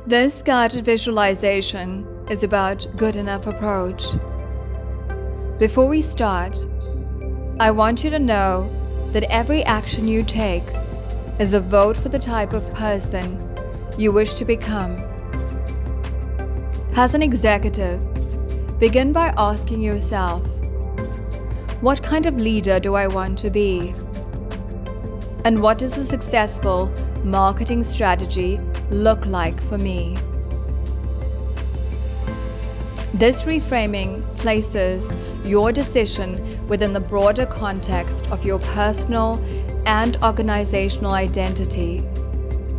This guided visualization is about good enough approach. Before we start, I want you to know that every action you take is a vote for the type of person you wish to become. As an executive, begin by asking yourself, what kind of leader do I want to be? And what does a successful marketing strategy look like for me? This reframing places your decision within the broader context of your personal and organizational identity,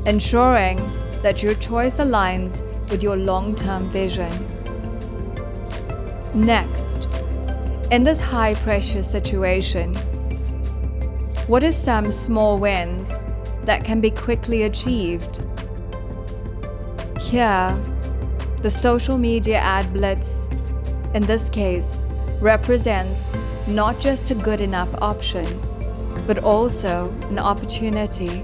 ensuring that your choice aligns with your long-term vision. Next, in this high-pressure situation, what are some small wins that can be quickly achieved? Here, the social media ad blitz, in this case, represents not just a good enough option, but also an opportunity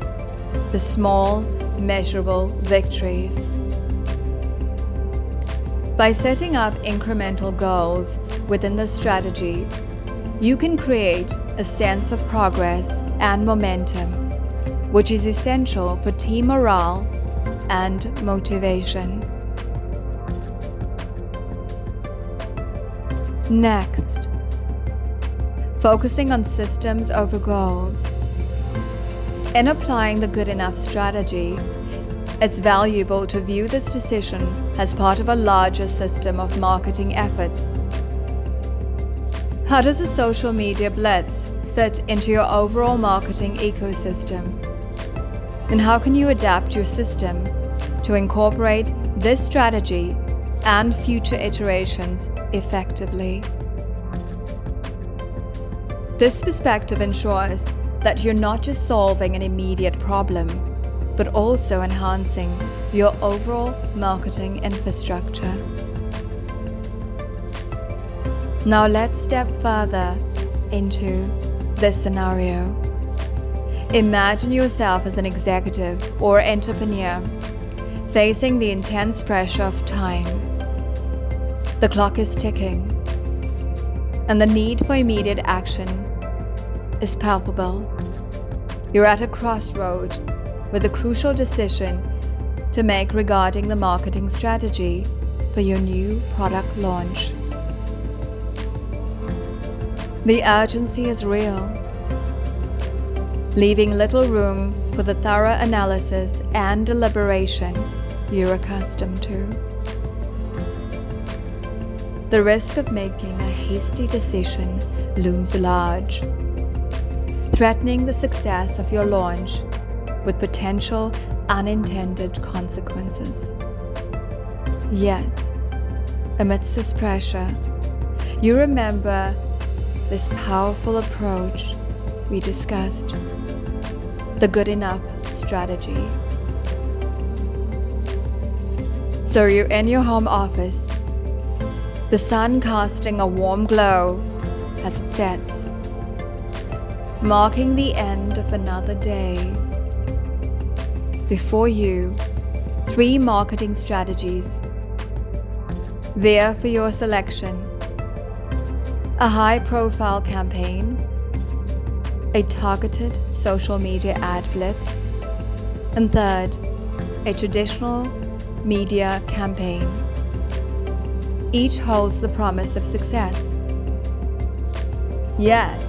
for small, measurable victories. By setting up incremental goals within the strategy, you can create a sense of progress and momentum, which is essential for team morale and motivation. Next, focusing on systems over goals. In applying the good enough strategy, it's valuable to view this decision as part of a larger system of marketing efforts. How does a social media blitz fit into your overall marketing ecosystem? And how can you adapt your system to incorporate this strategy and future iterations effectively? This perspective ensures that you're not just solving an immediate problem, but also enhancing your overall marketing infrastructure. Now let's step further into this scenario. Imagine yourself as an executive or entrepreneur facing the intense pressure of time. The clock is ticking, and the need for immediate action is palpable. You're at a crossroad with a crucial decision to make regarding the marketing strategy for your new product launch. The urgency is real, leaving little room for the thorough analysis and deliberation you're accustomed to. The risk of making a hasty decision looms large, threatening the success of your launch with potential unintended consequences. Yet, amidst this pressure, you remember this powerful approach we discussed, the good enough strategy. So you're in your home office, the sun casting a warm glow as it sets, marking the end of another day. Before you, 3 marketing strategies. There for your selection: a high-profile campaign, a targeted social media ad blitz, and third, a traditional media campaign. Each holds the promise of success. Yet,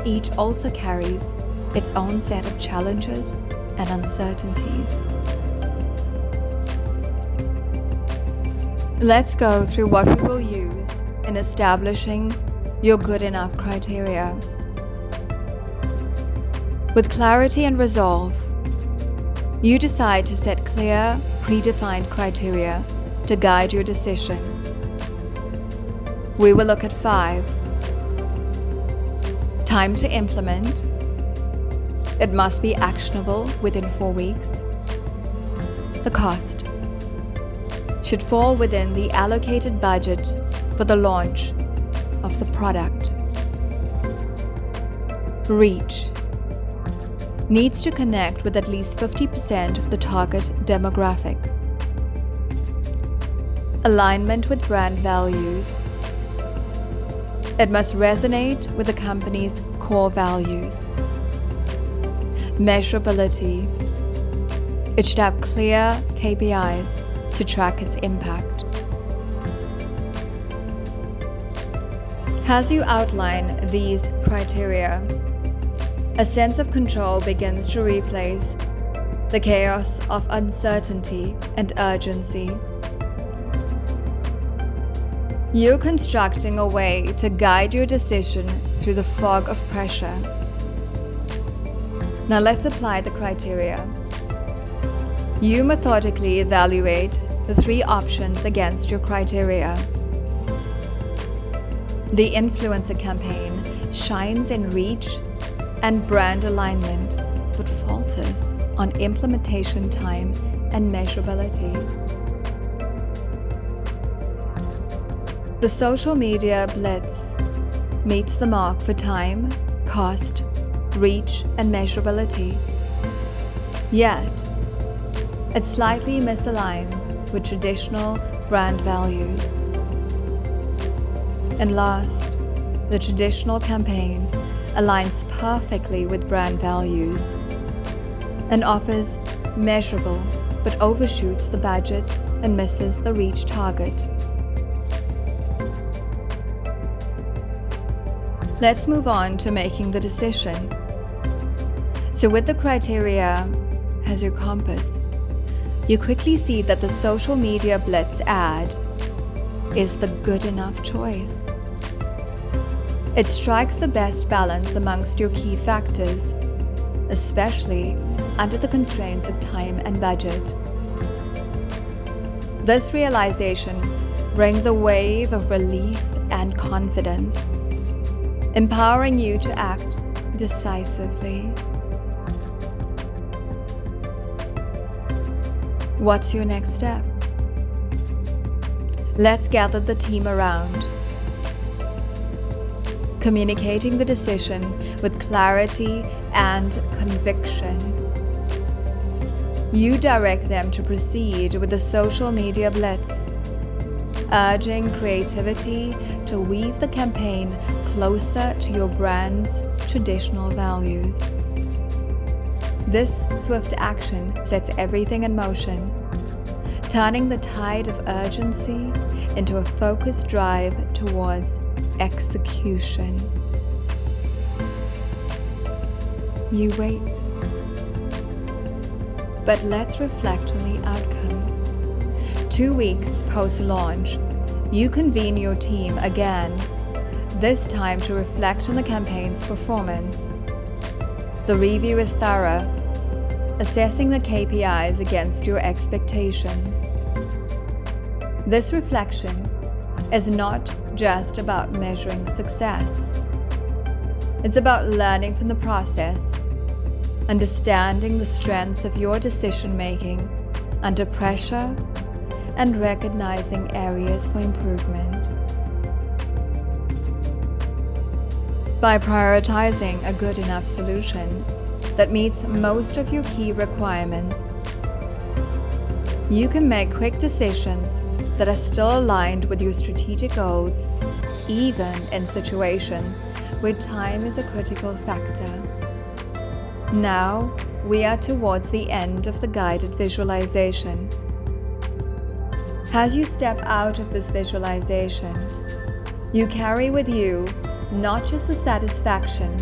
each also carries its own set of challenges and uncertainties. Let's go through what we will use in establishing your good enough criteria. With clarity and resolve, you decide to set clear, predefined criteria to guide your decision. We will look at 5. Time to implement. It must be actionable within 4 weeks. The cost should fall within the allocated budget for the launch of the product. Reach needs to connect with at least 50% of the target demographic. Alignment with brand values. It must resonate with the company's core values. Measurability. It should have clear KPIs to track its impact. As you outline these criteria, a sense of control begins to replace the chaos of uncertainty and urgency. You're constructing a way to guide your decision through the fog of pressure. Now let's apply the criteria. You methodically evaluate the 3 options against your criteria. The influencer campaign shines in reach and brand alignment, but falters on implementation time and measurability. The social media blitz meets the mark for time, cost, reach, and measurability. Yet, it slightly misaligns with traditional brand values. And last, the traditional campaign aligns perfectly with brand values and offers measurable but overshoots the budget and misses the reach target. Let's move on to making the decision. So with the criteria as your compass, you quickly see that the social media blitz ad is the good enough choice. It strikes the best balance amongst your key factors, especially under the constraints of time and budget. This realization brings a wave of relief and confidence, empowering you to act decisively. What's your next step? Let's gather the team around. Communicating the decision with clarity and conviction. You direct them to proceed with the social media blitz, urging creativity to weave the campaign closer to your brand's traditional values. This swift action sets everything in motion, turning the tide of urgency into a focused drive towards execution. You wait. But let's reflect on the outcome. 2 weeks post-launch, you convene your team again, this time to reflect on the campaign's performance. The review is thorough, assessing the KPIs against your expectations. This reflection is not just about measuring success. It's about learning from the process, understanding the strengths of your decision-making under pressure, and recognizing areas for improvement. By prioritizing a good enough solution that meets most of your key requirements, you can make quick decisions that are still aligned with your strategic goals, even in situations where time is a critical factor. Now, we are towards the end of the guided visualization. As you step out of this visualization, you carry with you not just the satisfaction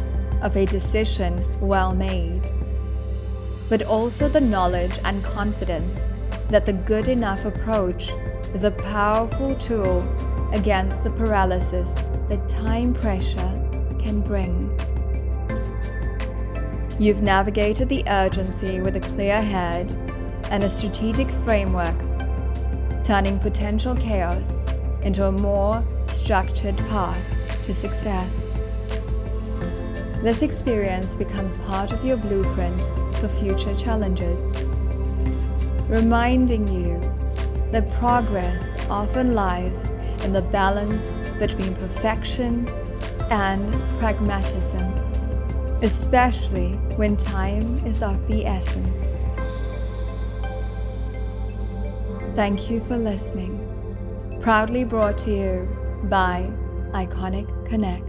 of a decision well made, but also the knowledge and confidence that the good enough approach is a powerful tool against the paralysis that time pressure can bring. You've navigated the urgency with a clear head and a strategic framework, turning potential chaos into a more structured path to success. This experience becomes part of your blueprint for future challenges, reminding you that progress often lies in the balance between perfection and pragmatism, especially when time is of the essence. Thank you for listening. Proudly brought to you by Iconic Connect.